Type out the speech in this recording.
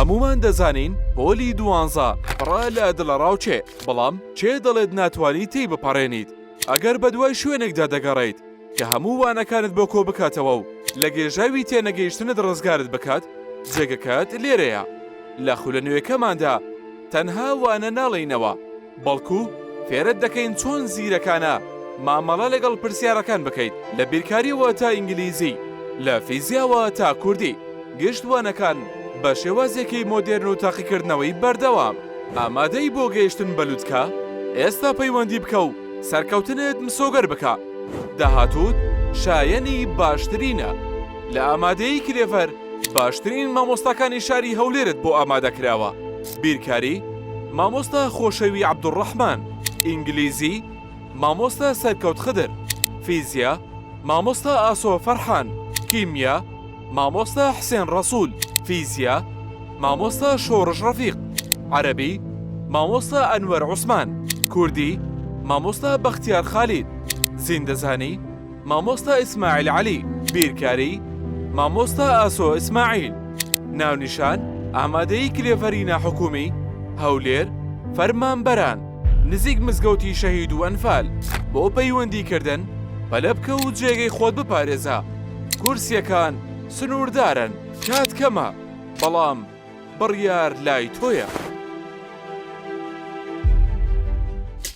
هەمومان دەزانین پۆلی 12 بڕا لە دڵەڕاوچێ، بەڵام چێ دەڵێت ناتوانیت تێی بپەڕێنیت ئەگەر بە دوای شوێنێکدا دەگەڕێیت کە هەموو وانەکانت بۆ کۆ بکاتەوە و لە گێژاوی تێنەگەیشتنت ڕزگارت بکات، جێگەکەت لێرەیە. لە خولە نوێیەکەماندا تەنها وانە ناڵێینەوە، بەڵکو فێرت دەکەین چۆن زیرەکانە مامەڵە لەگەڵ پرسیارەکان بکەیت، لە بیرکاریەوە تا ئینگلیزی، لە فیزیاوە تا کوردی. گەشتوانەکان بە شێوازێکی مۆدێرن و تاقیکردنەوەی بەردەوام. ئامادەی بۆ گەیشتن بە لووتکە؟ ئێستا پەیوەندی بکە و سەرکەوتنت مسۆگەر بکە. داهاتوت شایەنی باشترینە. لە ئامادەی کلێڤەر باشترین مامۆستاکانی شاری هەولێرت بۆ ئامادەکراوە. بیرکاری مامۆستا خۆشەوی عەبدوڕەحمان، ئینگلیزی مامۆستا سەرکەوت خدر، فیزیا مامۆستا ئاسۆ فەرحان، کیمیا مامۆستا حسێن ڕەسوول، فیزیا مامۆستا شۆڕش ڕەفیق، عەرەبی مامۆستا ئەنوەر عوسمان، کوردی مامۆستا بەختیار خالید، زیندەزانی مامۆستا ئیسماعیل عەلی، بیرکاری مامۆستا ئاسۆ ئیسماعیل. ناونیشان ئامادەی کلێڤەری ناحکومی هەولێر فەرمانبەران نزیک مزگەوتی شەهید و ئەنفال. بۆ پەیوەندیکردن پەلە بکە و جێگەی خۆت بپارێزە. کورسیەکان سنووردارن، کات کەمە، بەڵام بڕیار لای تۆیە.